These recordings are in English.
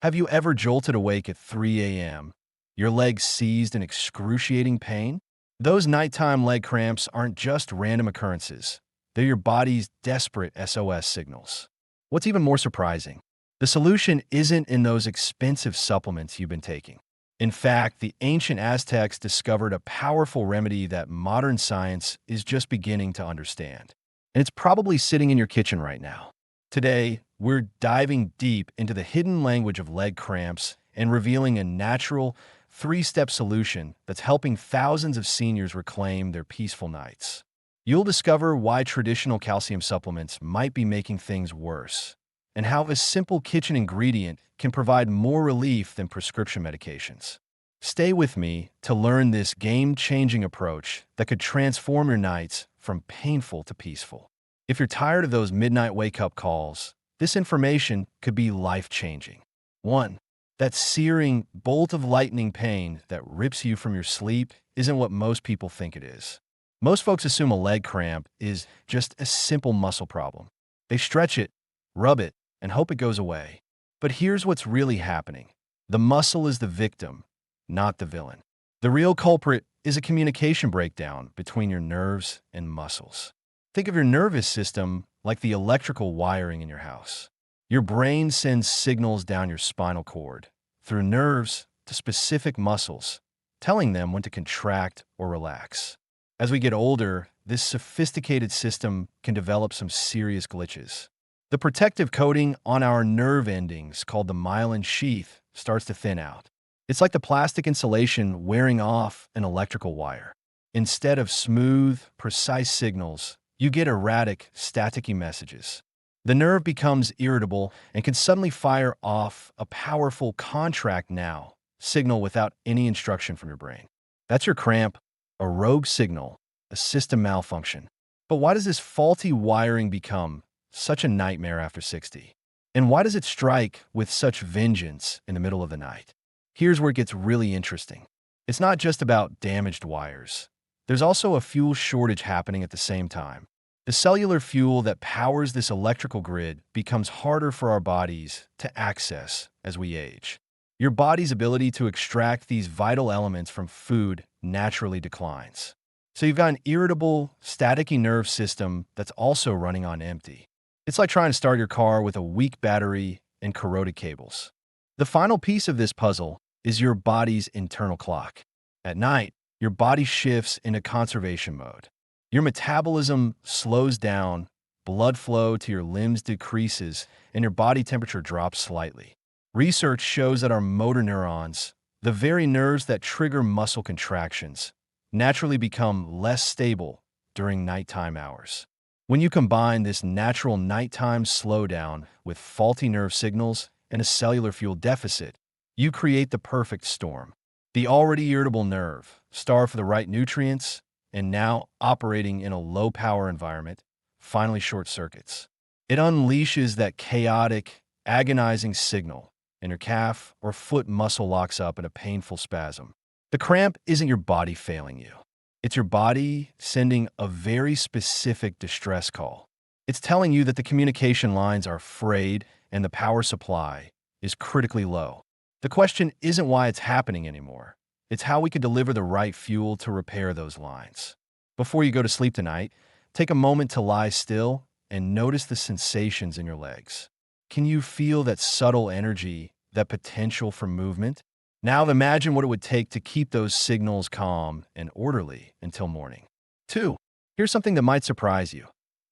Have you ever jolted awake at 3 a.m., your legs seized in excruciating pain? Those nighttime leg cramps aren't just random occurrences. They're your body's desperate SOS signals. What's even more surprising, the solution isn't in those expensive supplements you've been taking. In fact, the ancient Aztecs discovered a powerful remedy that modern science is just beginning to understand. And it's probably sitting in your kitchen right now. Today, we're diving deep into the hidden language of leg cramps and revealing a natural, three-step solution that's helping thousands of seniors reclaim their peaceful nights. You'll discover why traditional calcium supplements might be making things worse, and how a simple kitchen ingredient can provide more relief than prescription medications. Stay with me to learn this game-changing approach that could transform your nights from painful to peaceful. If you're tired of those midnight wake-up calls, this information could be life-changing. 1. That searing bolt of lightning pain that rips you from your sleep isn't what most people think it is. Most folks assume a leg cramp is just a simple muscle problem. They stretch it, rub it, and hope it goes away. But here's what's really happening. The muscle is the victim, not the villain. The real culprit is a communication breakdown between your nerves and muscles. Think of your nervous system like the electrical wiring in your house. Your brain sends signals down your spinal cord, through nerves to specific muscles, telling them when to contract or relax. As we get older, this sophisticated system can develop some serious glitches. The protective coating on our nerve endings, called the myelin sheath, starts to thin out. It's like the plastic insulation wearing off an electrical wire. Instead of smooth, precise signals, you get erratic, staticky messages. The nerve becomes irritable and can suddenly fire off a powerful contract now signal without any instruction from your brain. That's your cramp, a rogue signal, a system malfunction. But why does this faulty wiring become such a nightmare after 60? And why does it strike with such vengeance in the middle of the night? Here's where it gets really interesting. It's not just about damaged wires. There's also a fuel shortage happening at the same time. The cellular fuel that powers this electrical grid becomes harder for our bodies to access as we age. Your body's ability to extract these vital elements from food naturally declines. So you've got an irritable, staticky nerve system that's also running on empty. It's like trying to start your car with a weak battery and corroded cables. The final piece of this puzzle is your body's internal clock. At night, your body shifts into conservation mode. Your metabolism slows down, blood flow to your limbs decreases, and your body temperature drops slightly. Research shows that our motor neurons, the very nerves that trigger muscle contractions, naturally become less stable during nighttime hours. When you combine this natural nighttime slowdown with faulty nerve signals and a cellular fuel deficit, you create the perfect storm. The already irritable nerve, starved for the right nutrients, and now operating in a low-power environment, finally short circuits. It unleashes that chaotic, agonizing signal, and your calf or foot muscle locks up in a painful spasm. The cramp isn't your body failing you. It's your body sending a very specific distress call. It's telling you that the communication lines are frayed and the power supply is critically low. The question isn't why it's happening anymore. It's how we could deliver the right fuel to repair those lines. Before you go to sleep tonight, take a moment to lie still and notice the sensations in your legs. Can you feel that subtle energy, that potential for movement? Now imagine what it would take to keep those signals calm and orderly until morning. 2. Here's something that might surprise you.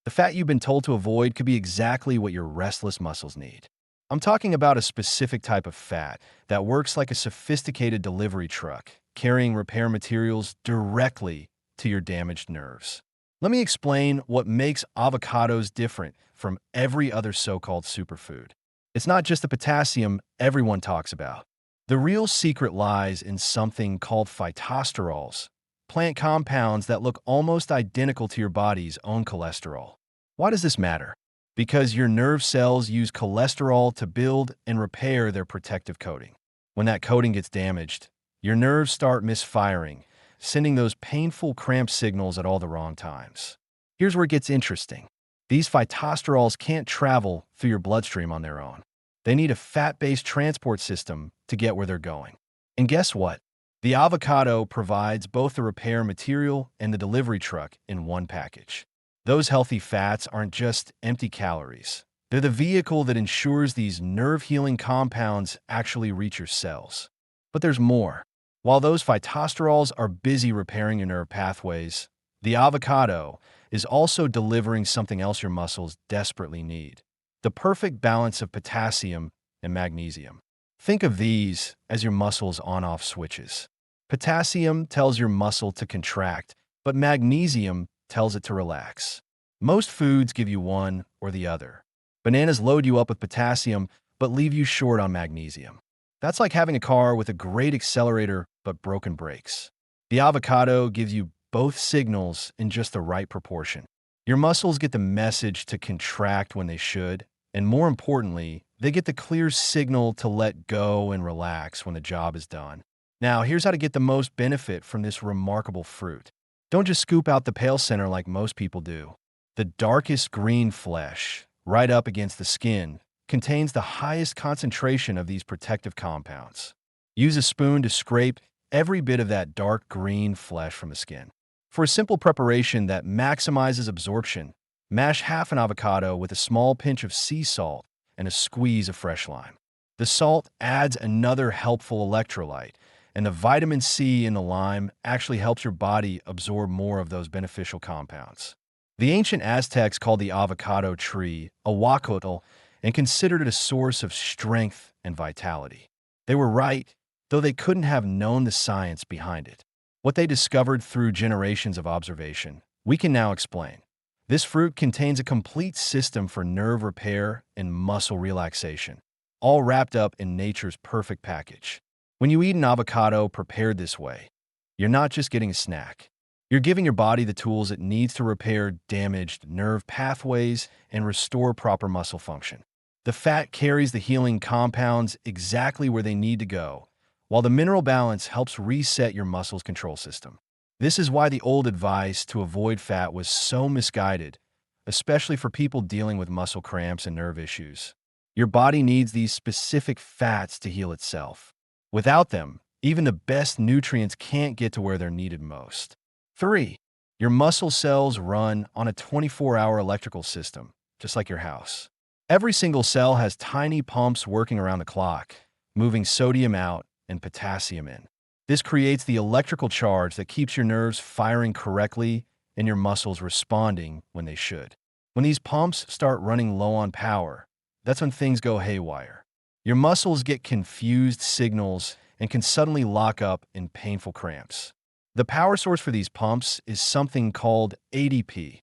The fat you've been told to avoid could be exactly what your restless muscles need. I'm talking about a specific type of fat that works like a sophisticated delivery truck, carrying repair materials directly to your damaged nerves. Let me explain what makes avocados different from every other so-called superfood. It's not just the potassium everyone talks about. The real secret lies in something called phytosterols, plant compounds that look almost identical to your body's own cholesterol. Why does this matter? Because your nerve cells use cholesterol to build and repair their protective coating. When that coating gets damaged, your nerves start misfiring, sending those painful cramp signals at all the wrong times. Here's where it gets interesting. These phytosterols can't travel through your bloodstream on their own. They need a fat-based transport system to get where they're going. And guess what? The avocado provides both the repair material and the delivery truck in one package. Those healthy fats aren't just empty calories. They're the vehicle that ensures these nerve-healing compounds actually reach your cells. But there's more. While those phytosterols are busy repairing your nerve pathways, the avocado is also delivering something else your muscles desperately need: the perfect balance of potassium and magnesium. Think of these as your muscle's on-off switches. Potassium tells your muscle to contract, but magnesium tells it to relax. Most foods give you one or the other. Bananas load you up with potassium, but leave you short on magnesium. That's like having a car with a great accelerator but broken brakes. The avocado gives you both signals in just the right proportion. Your muscles get the message to contract when they should, and more importantly, they get the clear signal to let go and relax when the job is done. Now, here's how to get the most benefit from this remarkable fruit. Don't just scoop out the pale center like most people do. The darkest green flesh, right up against the skin, contains the highest concentration of these protective compounds. Use a spoon to scrape every bit of that dark green flesh from the skin. For a simple preparation that maximizes absorption, mash half an avocado with a small pinch of sea salt and a squeeze of fresh lime. The salt adds another helpful electrolyte, and the vitamin C in the lime actually helps your body absorb more of those beneficial compounds. The ancient Aztecs called the avocado tree Avocado and considered it a source of strength and vitality. They were right, though they couldn't have known the science behind it. What they discovered through generations of observation, we can now explain. This fruit contains a complete system for nerve repair and muscle relaxation, all wrapped up in nature's perfect package. When you eat an avocado prepared this way, you're not just getting a snack. You're giving your body the tools it needs to repair damaged nerve pathways and restore proper muscle function. The fat carries the healing compounds exactly where they need to go, while the mineral balance helps reset your muscle's control system. This is why the old advice to avoid fat was so misguided, especially for people dealing with muscle cramps and nerve issues. Your body needs these specific fats to heal itself. Without them, even the best nutrients can't get to where they're needed most. 3. Your muscle cells run on a 24-hour electrical system, just like your house. Every single cell has tiny pumps working around the clock, moving sodium out and potassium in. This creates the electrical charge that keeps your nerves firing correctly and your muscles responding when they should. When these pumps start running low on power, that's when things go haywire. Your muscles get confused signals and can suddenly lock up in painful cramps. The power source for these pumps is something called ADP.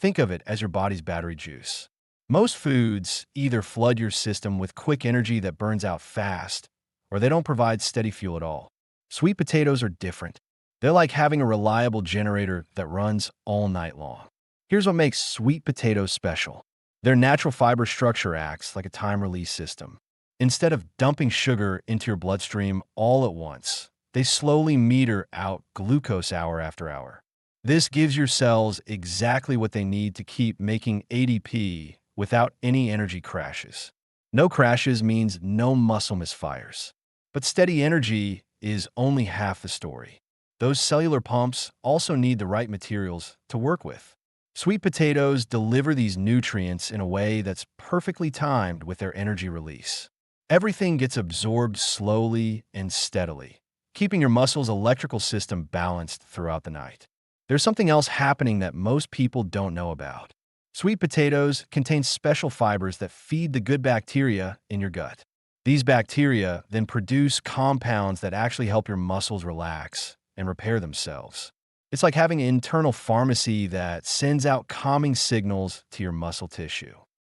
Think of it as your body's battery juice. Most foods either flood your system with quick energy that burns out fast, or they don't provide steady fuel at all. Sweet potatoes are different. They're like having a reliable generator that runs all night long. Here's what makes sweet potatoes special. Their natural fiber structure acts like a time-release system. Instead of dumping sugar into your bloodstream all at once, they slowly meter out glucose hour after hour. This gives your cells exactly what they need to keep making ADP without any energy crashes. No crashes means no muscle misfires. But steady energy is only half the story. Those cellular pumps also need the right materials to work with. Sweet potatoes deliver these nutrients in a way that's perfectly timed with their energy release. Everything gets absorbed slowly and steadily, keeping your muscles' electrical system balanced throughout the night. There's something else happening that most people don't know about. Sweet potatoes contain special fibers that feed the good bacteria in your gut. These bacteria then produce compounds that actually help your muscles relax and repair themselves. It's like having an internal pharmacy that sends out calming signals to your muscle tissue.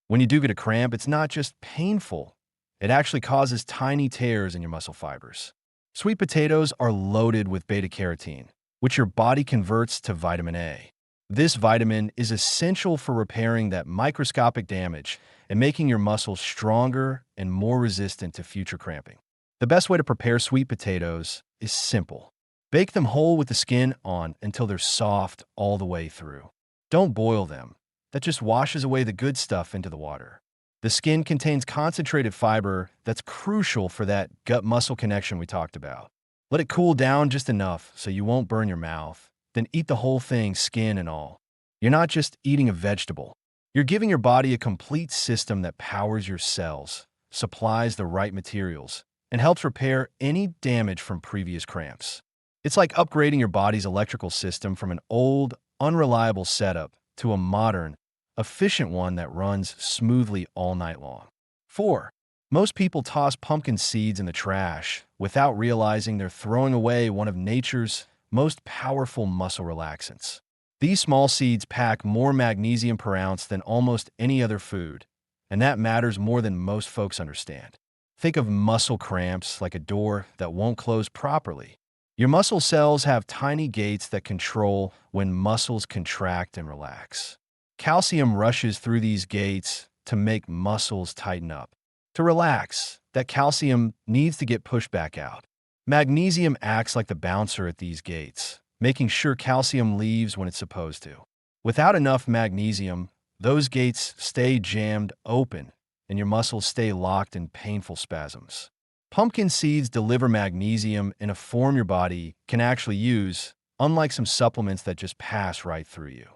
When you do get a cramp, it's not just painful. It actually causes tiny tears in your muscle fibers. Sweet potatoes are loaded with beta-carotene, which your body converts to vitamin A. This vitamin is essential for repairing that microscopic damage and making your muscles stronger and more resistant to future cramping. The best way to prepare sweet potatoes is simple. Bake them whole with the skin on until they're soft all the way through. Don't boil them. That just washes away the good stuff into the water. The skin contains concentrated fiber that's crucial for that gut-muscle connection we talked about. Let it cool down just enough so you won't burn your mouth. Then eat the whole thing, skin and all. You're not just eating a vegetable. You're giving your body a complete system that powers your cells, supplies the right materials, and helps repair any damage from previous cramps. It's like upgrading your body's electrical system from an old, unreliable setup to a modern, efficient one that runs smoothly all night long. 4. Most people toss pumpkin seeds in the trash without realizing they're throwing away one of nature's most powerful muscle relaxants. These small seeds pack more magnesium per ounce than almost any other food, and that matters more than most folks understand. Think of muscle cramps like a door that won't close properly. Your muscle cells have tiny gates that control when muscles contract and relax. Calcium rushes through these gates to make muscles tighten up. To relax, that calcium needs to get pushed back out. Magnesium acts like the bouncer at these gates, making sure calcium leaves when it's supposed to. Without enough magnesium, those gates stay jammed open, and your muscles stay locked in painful spasms. Pumpkin seeds deliver magnesium in a form your body can actually use, unlike some supplements that just pass right through you.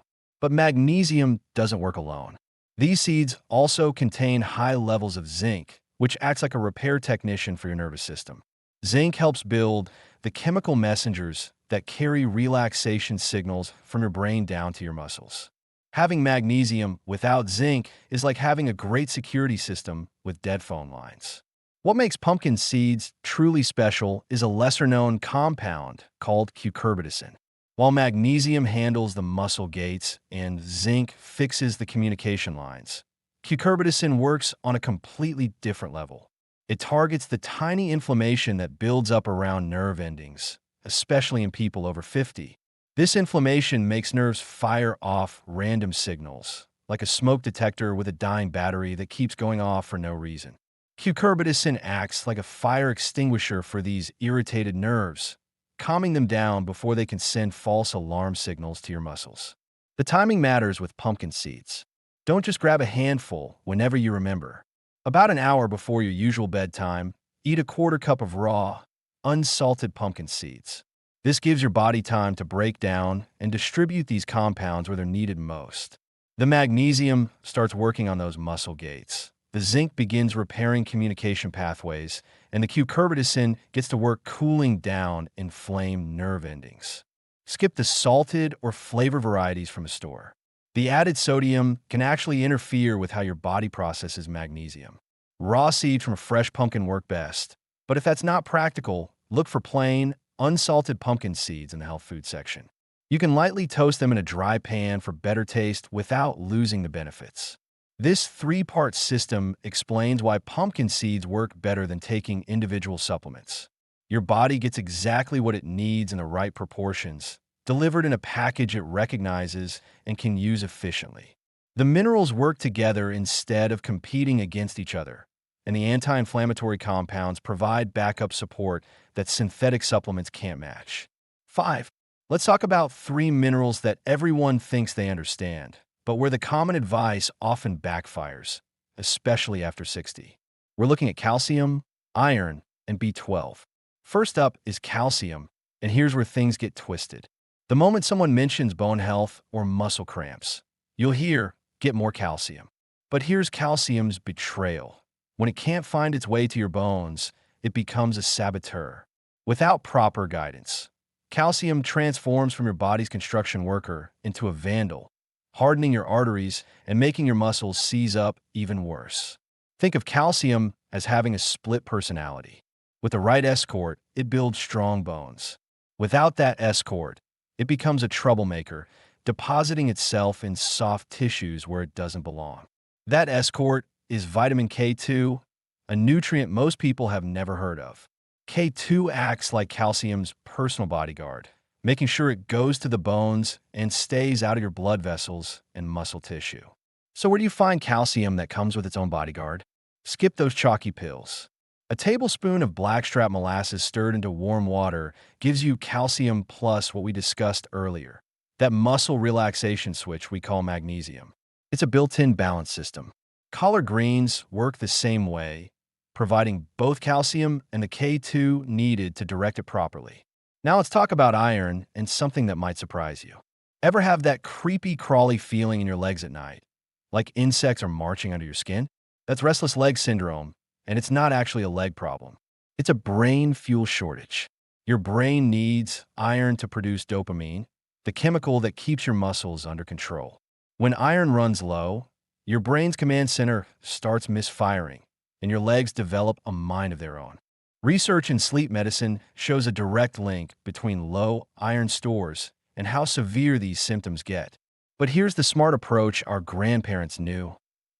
But magnesium doesn't work alone. These seeds also contain high levels of zinc, which acts like a repair technician for your nervous system. Zinc helps build the chemical messengers that carry relaxation signals from your brain down to your muscles. Having magnesium without zinc is like having a great security system with dead phone lines. What makes pumpkin seeds truly special is a lesser-known compound called cucurbitacin. While magnesium handles the muscle gates and zinc fixes the communication lines, cucurbitacin works on a completely different level. It targets the tiny inflammation that builds up around nerve endings, especially in people over 50. This inflammation makes nerves fire off random signals, like a smoke detector with a dying battery that keeps going off for no reason. Cucurbitacin acts like a fire extinguisher for these irritated nerves, calming them down before they can send false alarm signals to your muscles. The timing matters with pumpkin seeds. Don't just grab a handful whenever you remember. About an hour before your usual bedtime, eat a quarter cup of raw, unsalted pumpkin seeds. This gives your body time to break down and distribute these compounds where they're needed most. The magnesium starts working on those muscle gates. The zinc begins repairing communication pathways, and the cucurbitacin gets to work cooling down inflamed nerve endings. Skip the salted or flavor varieties from a store. The added sodium can actually interfere with how your body processes magnesium. Raw seeds from a fresh pumpkin work best, but if that's not practical, look for plain, unsalted pumpkin seeds in the health food section. You can lightly toast them in a dry pan for better taste without losing the benefits. This three-part system explains why pumpkin seeds work better than taking individual supplements. Your body gets exactly what it needs in the right proportions, delivered in a package it recognizes and can use efficiently. The minerals work together instead of competing against each other, and the anti-inflammatory compounds provide backup support that synthetic supplements can't match. 5. Let's talk about 3 minerals that everyone thinks they understand, but where the common advice often backfires, especially after 60. We're looking at calcium, iron, and B12. First up is calcium, and here's where things get twisted. The moment someone mentions bone health or muscle cramps, you'll hear, get more calcium. But here's calcium's betrayal. When it can't find its way to your bones, it becomes a saboteur. Without proper guidance, calcium transforms from your body's construction worker into a vandal, hardening your arteries and making your muscles seize up even worse. Think of calcium as having a split personality. With the right escort, it builds strong bones. Without that escort, it becomes a troublemaker, depositing itself in soft tissues where it doesn't belong. That escort is vitamin K2, a nutrient most people have never heard of. K2 acts like calcium's personal bodyguard, making sure it goes to the bones and stays out of your blood vessels and muscle tissue. So where do you find calcium that comes with its own bodyguard? Skip those chalky pills. A tablespoon of blackstrap molasses stirred into warm water gives you calcium plus what we discussed earlier, that muscle relaxation switch we call magnesium. It's a built-in balance system. Collard greens work the same way, providing both calcium and the K2 needed to direct it properly. Now let's talk about iron and something that might surprise you. Ever have that creepy, crawly feeling in your legs at night, like insects are marching under your skin? That's restless leg syndrome, and it's not actually a leg problem. It's a brain fuel shortage. Your brain needs iron to produce dopamine, the chemical that keeps your muscles under control. When iron runs low, your brain's command center starts misfiring, and your legs develop a mind of their own. Research in sleep medicine shows a direct link between low iron stores and how severe these symptoms get. But here's the smart approach our grandparents knew.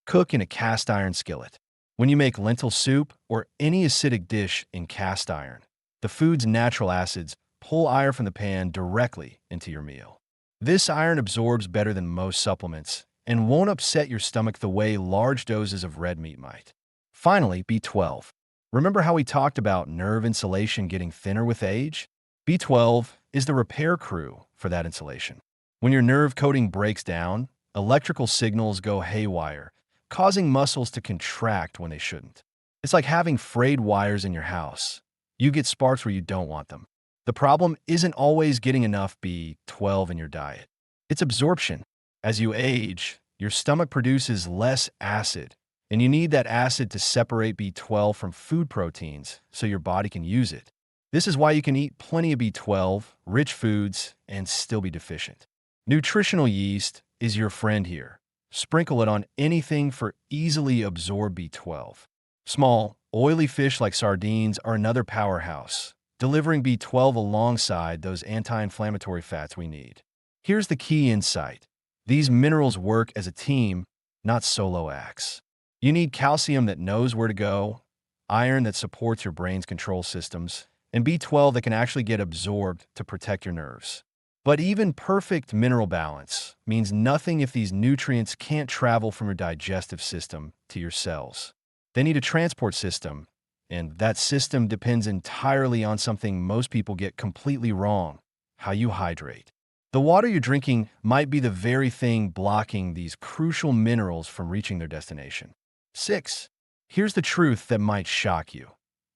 Cook in a cast iron skillet. When you make lentil soup or any acidic dish in cast iron, the food's natural acids pull iron from the pan directly into your meal. This iron absorbs better than most supplements and won't upset your stomach the way large doses of red meat might. Finally, B12. Remember how we talked about nerve insulation getting thinner with age? B12 is the repair crew for that insulation. When your nerve coating breaks down, electrical signals go haywire, causing muscles to contract when they shouldn't. It's like having frayed wires in your house. You get sparks where you don't want them. The problem isn't always getting enough B12 in your diet. It's absorption. As you age, your stomach produces less acid, and you need that acid to separate B12 from food proteins so your body can use it. This is why you can eat plenty of B12-rich foods and still be deficient. Nutritional yeast is your friend here. Sprinkle it on anything for easily absorb B12. Small, oily fish like sardines are another powerhouse, delivering B12 alongside those anti-inflammatory fats we need. Here's the key insight. These minerals work as a team, not solo acts. You need calcium that knows where to go, iron that supports your brain's control systems, and B12 that can actually get absorbed to protect your nerves. But even perfect mineral balance means nothing if these nutrients can't travel from your digestive system to your cells. They need a transport system, and that system depends entirely on something most people get completely wrong: how you hydrate. The water you're drinking might be the very thing blocking these crucial minerals from reaching their destination. 6. Here's the truth that might shock you.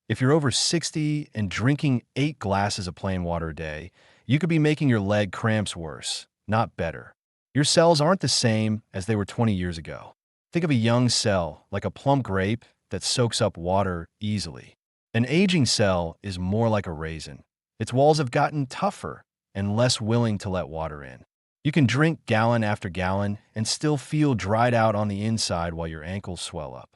If you're over 60 and drinking 8 glasses of plain water a day, you could be making your leg cramps worse, not better. Your cells aren't the same as they were 20 years ago. Think of a young cell, like a plump grape, that soaks up water easily. An aging cell is more like a raisin. Its walls have gotten tougher and less willing to let water in. You can drink gallon after gallon and still feel dried out on the inside while your ankles swell up.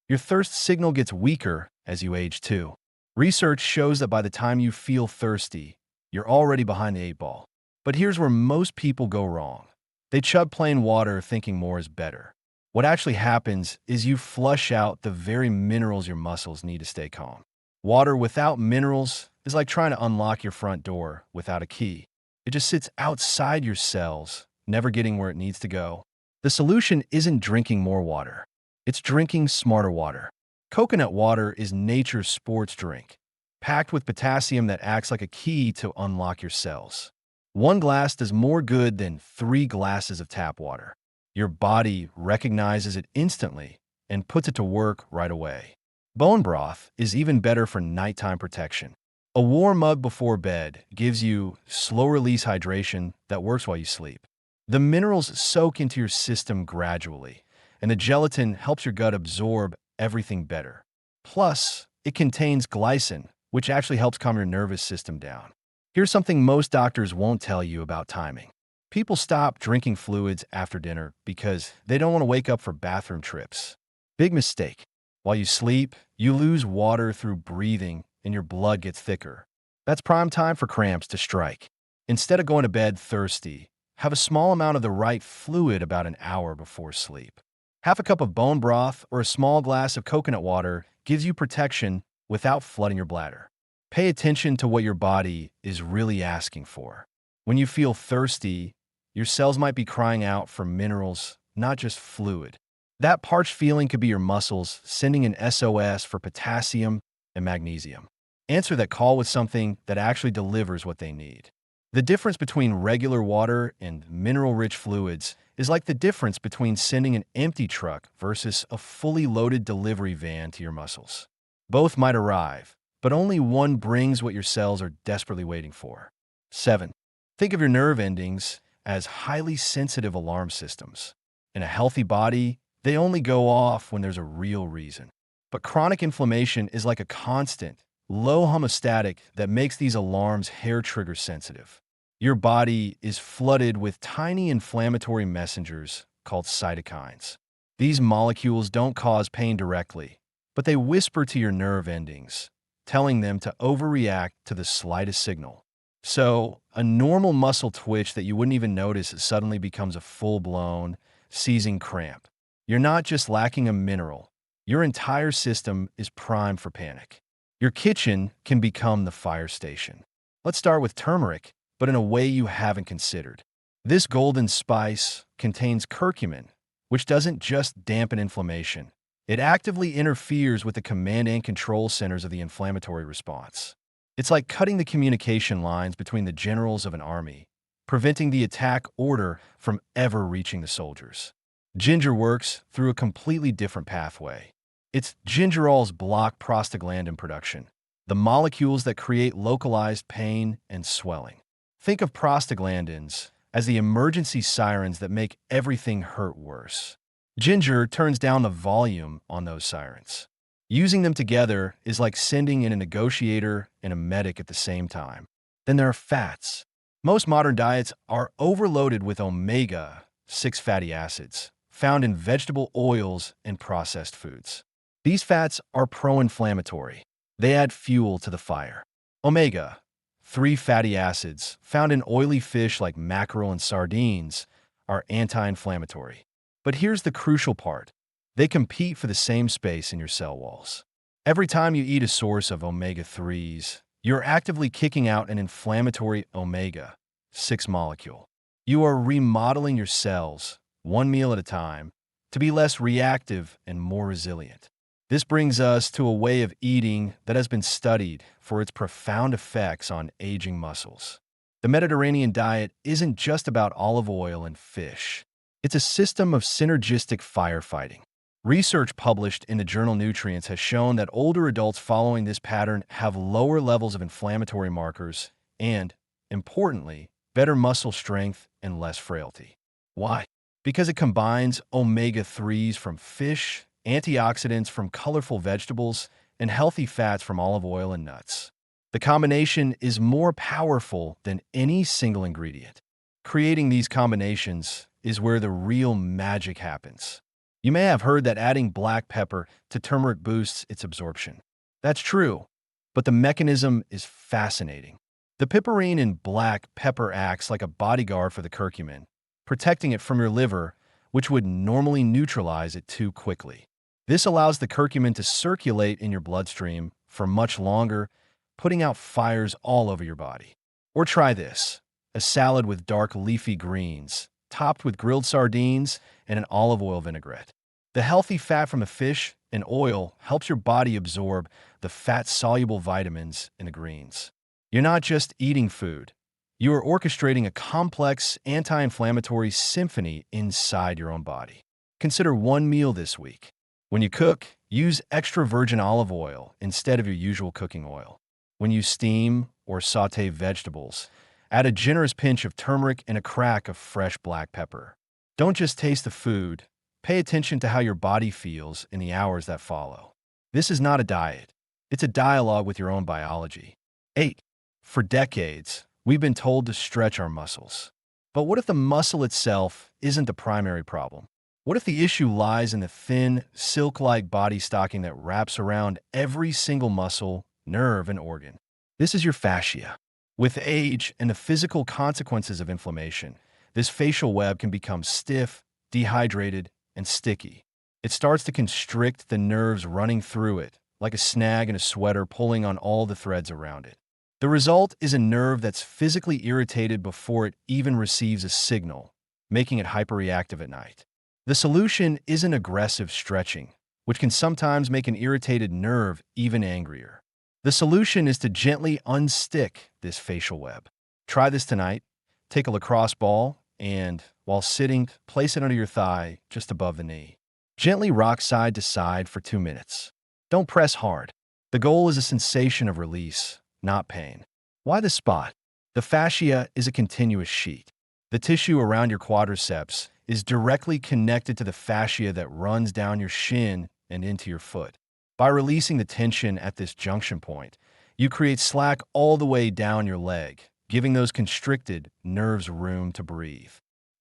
Your thirst signal gets weaker as you age too. Research shows that by the time you feel thirsty, you're already behind the 8 ball. But here's where most people go wrong. They chug plain water thinking more is better. What actually happens is you flush out the very minerals your muscles need to stay calm. Water without minerals is like trying to unlock your front door without a key. It just sits outside your cells, never getting where it needs to go. The solution isn't drinking more water. It's drinking smarter water. Coconut water is nature's sports drink, packed with potassium that acts like a key to unlock your cells. 1 glass does more good than 3 glasses of tap water. Your body recognizes it instantly and puts it to work right away. Bone broth is even better for nighttime protection. A warm mug before bed gives you slow-release hydration that works while you sleep. The minerals soak into your system gradually, and the gelatin helps your gut absorb everything better. Plus, it contains glycine, which actually helps calm your nervous system down. Here's something most doctors won't tell you about timing. People stop drinking fluids after dinner because they don't want to wake up for bathroom trips. Big mistake. While you sleep, you lose water through breathing and your blood gets thicker. That's prime time for cramps to strike. Instead of going to bed thirsty, have a small amount of the right fluid about an hour before sleep. Half a cup of bone broth or a small glass of coconut water gives you protection without flooding your bladder. Pay attention to what your body is really asking for. When you feel thirsty, your cells might be crying out for minerals, not just fluid. That parched feeling could be your muscles sending an SOS for potassium and magnesium. Answer that call with something that actually delivers what they need. The difference between regular water and mineral-rich fluids is like the difference between sending an empty truck versus a fully loaded delivery van to your muscles. Both might arrive, but only one brings what your cells are desperately waiting for. 7. Think of your nerve endings as highly sensitive alarm systems. In a healthy body, they only go off when there's a real reason. But chronic inflammation is like a constant, low homeostatic that makes these alarms hair-trigger sensitive. Your body is flooded with tiny inflammatory messengers called cytokines. These molecules don't cause pain directly, but they whisper to your nerve endings, telling them to overreact to the slightest signal. So, a normal muscle twitch that you wouldn't even notice suddenly becomes a full-blown, seizing cramp. You're not just lacking a mineral. Your entire system is primed for panic. Your kitchen can become the fire station. Let's start with turmeric, but in a way you haven't considered. This golden spice contains curcumin, which doesn't just dampen inflammation. It actively interferes with the command and control centers of the inflammatory response. It's like cutting the communication lines between the generals of an army, preventing the attack order from ever reaching the soldiers. Ginger works through a completely different pathway. Its gingerols block prostaglandin production, the molecules that create localized pain and swelling. Think of prostaglandins as the emergency sirens that make everything hurt worse. Ginger turns down the volume on those sirens. Using them together is like sending in a negotiator and a medic at the same time. Then there are fats. Most modern diets are overloaded with omega-6 fatty acids, found in vegetable oils and processed foods. These fats are pro-inflammatory. They add fuel to the fire. Omega-3 fatty acids, found in oily fish like mackerel and sardines, are anti-inflammatory. But here's the crucial part. They compete for the same space in your cell walls. Every time you eat a source of omega-3s, you're actively kicking out an inflammatory omega-6 molecule. You are remodeling your cells, one meal at a time, to be less reactive and more resilient. This brings us to a way of eating that has been studied for its profound effects on aging muscles. The Mediterranean diet isn't just about olive oil and fish. It's a system of synergistic firefighting. Research published in the journal Nutrients has shown that older adults following this pattern have lower levels of inflammatory markers and, importantly, better muscle strength and less frailty. Why? Because it combines omega-3s from fish, antioxidants from colorful vegetables, and healthy fats from olive oil and nuts. The combination is more powerful than any single ingredient. Creating these combinations is where the real magic happens. You may have heard that adding black pepper to turmeric boosts its absorption. That's true, but the mechanism is fascinating. The piperine in black pepper acts like a bodyguard for the curcumin, protecting it from your liver, which would normally neutralize it too quickly. This allows the curcumin to circulate in your bloodstream for much longer, putting out fires all over your body. Or try this, a salad with dark leafy greens, topped with grilled sardines and an olive oil vinaigrette. The healthy fat from the fish and oil helps your body absorb the fat-soluble vitamins in the greens. You're not just eating food. You are orchestrating a complex anti-inflammatory symphony inside your own body. Consider one meal this week. When you cook, use extra virgin olive oil instead of your usual cooking oil. When you steam or sauté vegetables, add a generous pinch of turmeric and a crack of fresh black pepper. Don't just taste the food. Pay attention to how your body feels in the hours that follow. This is not a diet. It's a dialogue with your own biology. 8. For decades, we've been told to stretch our muscles. But what if the muscle itself isn't the primary problem? What if the issue lies in the thin, silk-like body stocking that wraps around every single muscle, nerve, and organ? This is your fascia. With age and the physical consequences of inflammation, this facial web can become stiff, dehydrated, and sticky. It starts to constrict the nerves running through it, like a snag in a sweater pulling on all the threads around it. The result is a nerve that's physically irritated before it even receives a signal, making it hyperreactive at night. The solution isn't aggressive stretching, which can sometimes make an irritated nerve even angrier. The solution is to gently unstick this facial web. Try this tonight. Take a lacrosse ball and, while sitting, place it under your thigh just above the knee. Gently rock side to side for 2 minutes. Don't press hard. The goal is a sensation of release, not pain. Why the spot? The fascia is a continuous sheet. The tissue around your quadriceps is directly connected to the fascia that runs down your shin and into your foot. By releasing the tension at this junction point, you create slack all the way down your leg, giving those constricted nerves room to breathe.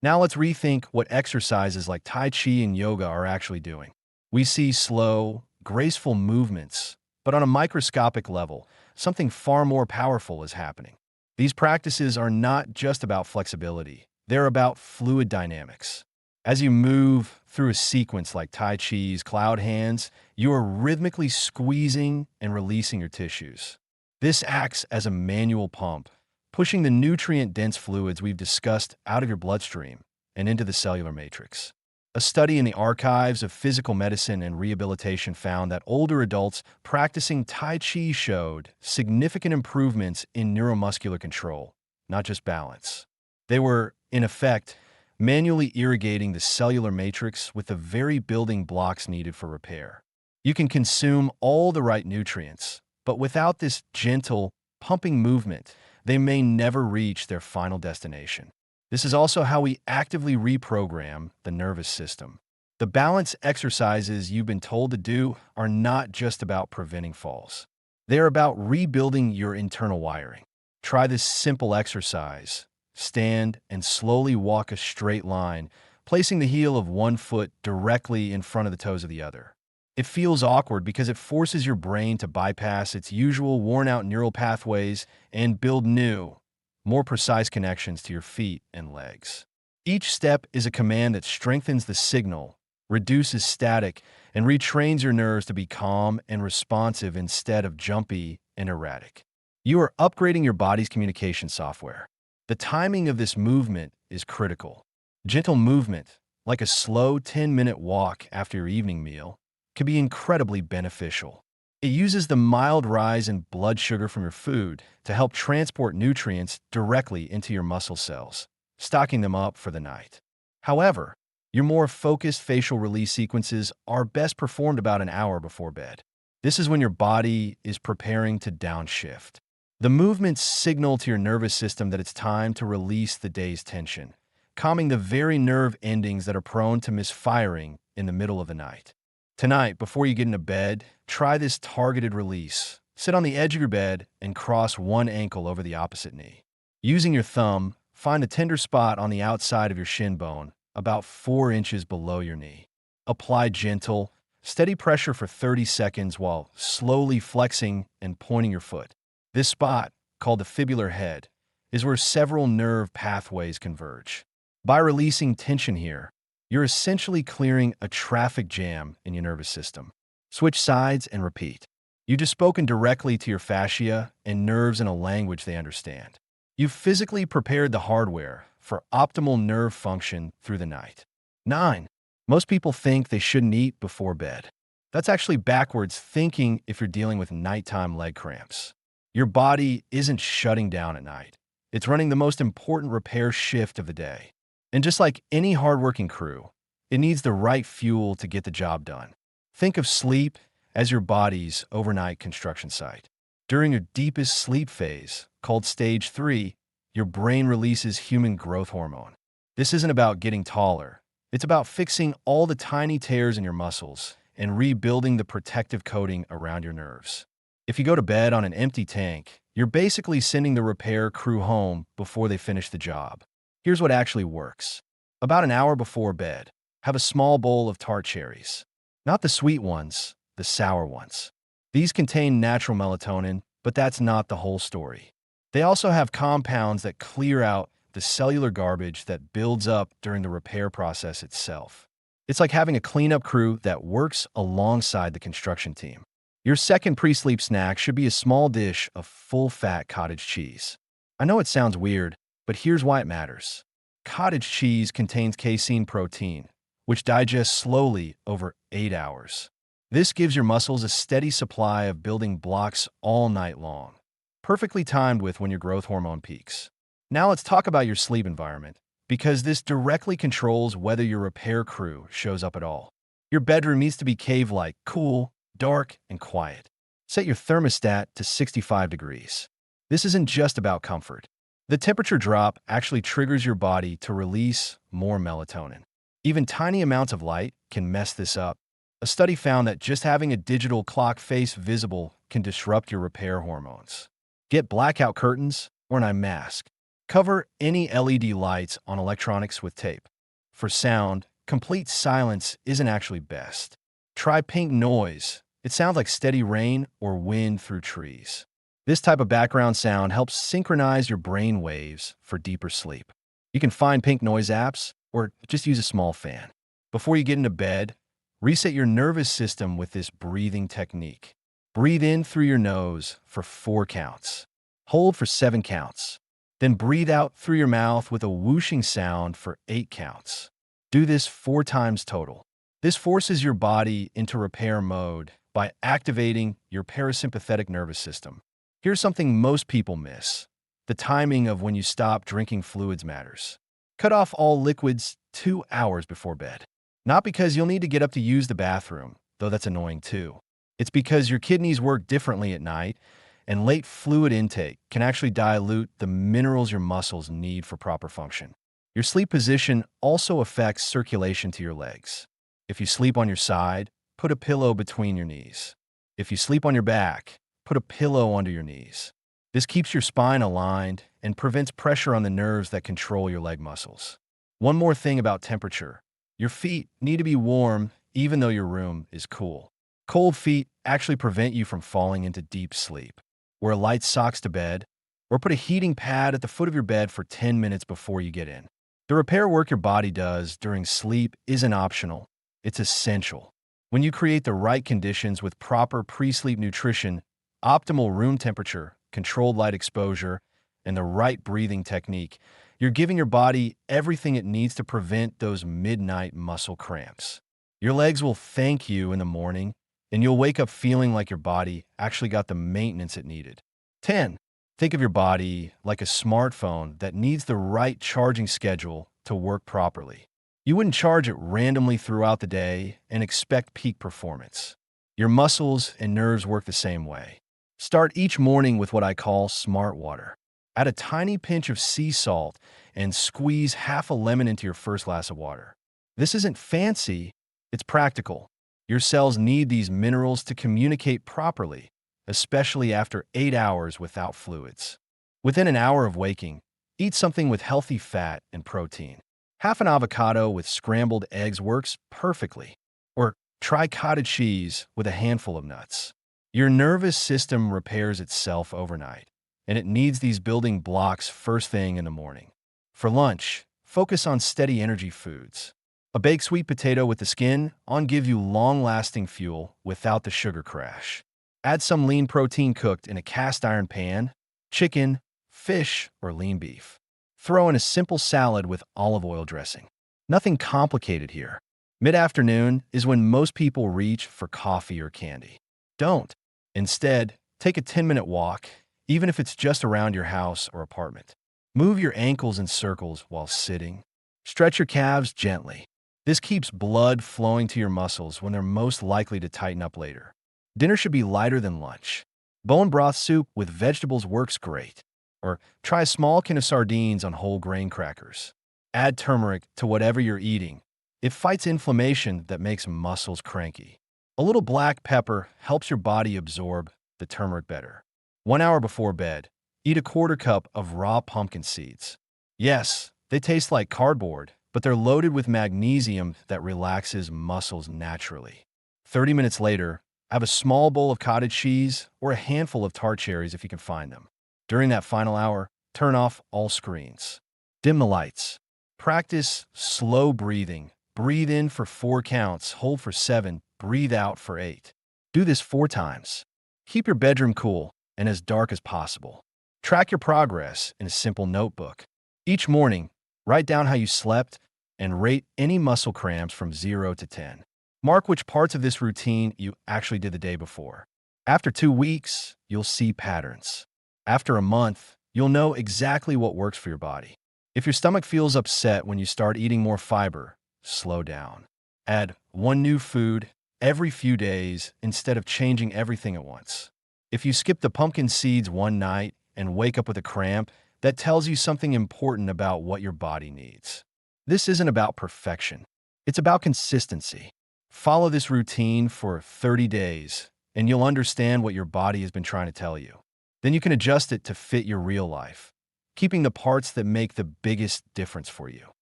Now let's rethink what exercises like Tai Chi and yoga are actually doing. We see slow, graceful movements, but on a microscopic level, something far more powerful is happening. These practices are not just about flexibility, they're about fluid dynamics. As you move through a sequence like Tai Chi's cloud hands, you are rhythmically squeezing and releasing your tissues. This acts as a manual pump, pushing the nutrient-dense fluids we've discussed out of your bloodstream and into the cellular matrix. A study in the archives of physical medicine and rehabilitation found that older adults practicing Tai Chi showed significant improvements in neuromuscular control, not just balance. They were, in effect, manually irrigating the cellular matrix with the very building blocks needed for repair. You can consume all the right nutrients, but without this gentle, pumping movement, they may never reach their final destination. This is also how we actively reprogram the nervous system. The balance exercises you've been told to do are not just about preventing falls. They're about rebuilding your internal wiring. Try this simple exercise. Stand and slowly walk a straight line, placing the heel of one foot directly in front of the toes of the other. It feels awkward because it forces your brain to bypass its usual worn-out neural pathways and build new, more precise connections to your feet and legs. Each step is a command that strengthens the signal, reduces static, and retrains your nerves to be calm and responsive instead of jumpy and erratic. You are upgrading your body's communication software. The timing of this movement is critical. Gentle movement, like a slow 10-minute walk after your evening meal, can be incredibly beneficial. It uses the mild rise in blood sugar from your food to help transport nutrients directly into your muscle cells, stocking them up for the night. However, your more focused facial release sequences are best performed about an hour before bed. This is when your body is preparing to downshift. The movements signal to your nervous system that it's time to release the day's tension, calming the very nerve endings that are prone to misfiring in the middle of the night. Tonight, before you get into bed, try this targeted release. Sit on the edge of your bed and cross one ankle over the opposite knee. Using your thumb, find a tender spot on the outside of your shin bone, about 4 inches below your knee. Apply gentle, steady pressure for 30 seconds while slowly flexing and pointing your foot. This spot, called the fibular head, is where several nerve pathways converge. By releasing tension here, you're essentially clearing a traffic jam in your nervous system. Switch sides and repeat. You've just spoken directly to your fascia and nerves in a language they understand. You've physically prepared the hardware for optimal nerve function through the night. 9. Most people think they shouldn't eat before bed. That's actually backwards thinking if you're dealing with nighttime leg cramps. Your body isn't shutting down at night. It's running the most important repair shift of the day. And just like any hardworking crew, it needs the right fuel to get the job done. Think of sleep as your body's overnight construction site. During your deepest sleep phase, called stage 3, your brain releases human growth hormone. This isn't about getting taller. It's about fixing all the tiny tears in your muscles and rebuilding the protective coating around your nerves. If you go to bed on an empty tank, you're basically sending the repair crew home before they finish the job. Here's what actually works. About an hour before bed, have a small bowl of tart cherries. Not the sweet ones, the sour ones. These contain natural melatonin, but that's not the whole story. They also have compounds that clear out the cellular garbage that builds up during the repair process itself. It's like having a cleanup crew that works alongside the construction team. Your second pre-sleep snack should be a small dish of full-fat cottage cheese. I know it sounds weird, but here's why it matters. Cottage cheese contains casein protein, which digests slowly over 8 hours. This gives your muscles a steady supply of building blocks all night long, perfectly timed with when your growth hormone peaks. Now let's talk about your sleep environment, because this directly controls whether your repair crew shows up at all. Your bedroom needs to be cave-like, cool, dark, and quiet. Set your thermostat to 65 degrees. This isn't just about comfort. The temperature drop actually triggers your body to release more melatonin. Even tiny amounts of light can mess this up. A study found that just having a digital clock face visible can disrupt your repair hormones. Get blackout curtains or an eye mask. Cover any LED lights on electronics with tape. For sound, complete silence isn't actually best. Try pink noise. It sounds like steady rain or wind through trees. This type of background sound helps synchronize your brain waves for deeper sleep. You can find pink noise apps or just use a small fan. Before you get into bed, reset your nervous system with this breathing technique. Breathe in through your nose for 4 counts. Hold for 7 counts. Then breathe out through your mouth with a whooshing sound for 8 counts. Do this 4 times total. This forces your body into repair mode by activating your parasympathetic nervous system. Here's something most people miss. The timing of when you stop drinking fluids matters. Cut off all liquids 2 hours before bed. Not because you'll need to get up to use the bathroom, though that's annoying too. It's because your kidneys work differently at night, and late fluid intake can actually dilute the minerals your muscles need for proper function. Your sleep position also affects circulation to your legs. If you sleep on your side, put a pillow between your knees. If you sleep on your back, put a pillow under your knees. This keeps your spine aligned and prevents pressure on the nerves that control your leg muscles. One more thing about temperature. Your feet need to be warm even though your room is cool. Cold feet actually prevent you from falling into deep sleep. Wear light socks to bed, or put a heating pad at the foot of your bed for 10 minutes before you get in. The repair work your body does during sleep isn't optional. It's essential. When you create the right conditions with proper pre-sleep nutrition, optimal room temperature, controlled light exposure, and the right breathing technique, you're giving your body everything it needs to prevent those midnight muscle cramps. Your legs will thank you in the morning, and you'll wake up feeling like your body actually got the maintenance it needed. 10. Think of your body like a smartphone that needs the right charging schedule to work properly. You wouldn't charge it randomly throughout the day and expect peak performance. Your muscles and nerves work the same way. Start each morning with what I call smart water. Add a tiny pinch of sea salt and squeeze half a lemon into your first glass of water. This isn't fancy, it's practical. Your cells need these minerals to communicate properly, especially after 8 hours without fluids. Within an hour of waking, eat something with healthy fat and protein. Half an avocado with scrambled eggs works perfectly. Or try cottage cheese with a handful of nuts. Your nervous system repairs itself overnight, and it needs these building blocks first thing in the morning. For lunch, focus on steady energy foods. A baked sweet potato with the skin on give you long-lasting fuel without the sugar crash. Add some lean protein cooked in a cast iron pan, chicken, fish, or lean beef. Throw in a simple salad with olive oil dressing. Nothing complicated here. Mid-afternoon is when most people reach for coffee or candy. Don't. Instead, take a 10-minute walk, even if it's just around your house or apartment. Move your ankles in circles while sitting. Stretch your calves gently. This keeps blood flowing to your muscles when they're most likely to tighten up later. Dinner should be lighter than lunch. Bone broth soup with vegetables works great. Or try a small can of sardines on whole grain crackers. Add turmeric to whatever you're eating. It fights inflammation that makes muscles cranky. A little black pepper helps your body absorb the turmeric better. 1 hour before bed, eat a quarter cup of raw pumpkin seeds. Yes, they taste like cardboard, but they're loaded with magnesium that relaxes muscles naturally. 30 minutes later, have a small bowl of cottage cheese or a handful of tart cherries if you can find them. During that final hour, turn off all screens. Dim the lights. Practice slow breathing. Breathe in for 4 counts, hold for 7, breathe out for 8. Do this 4 times. Keep your bedroom cool and as dark as possible. Track your progress in a simple notebook. Each morning, write down how you slept and rate any muscle cramps from 0 to 10. Mark which parts of this routine you actually did the day before. After 2 weeks, you'll see patterns. After a month, You'll know exactly what works for your body. If your stomach feels upset when you start eating more fiber, slow down. Add one new food every few days instead of changing everything at once. If you skip the pumpkin seeds one night and wake up with a cramp, that tells you something important about what your body needs. This isn't about perfection. It's about consistency. Follow this routine for 30 days, and you'll understand what your body has been trying to tell you. Then you can adjust it to fit your real life, keeping the parts that make the biggest difference for you.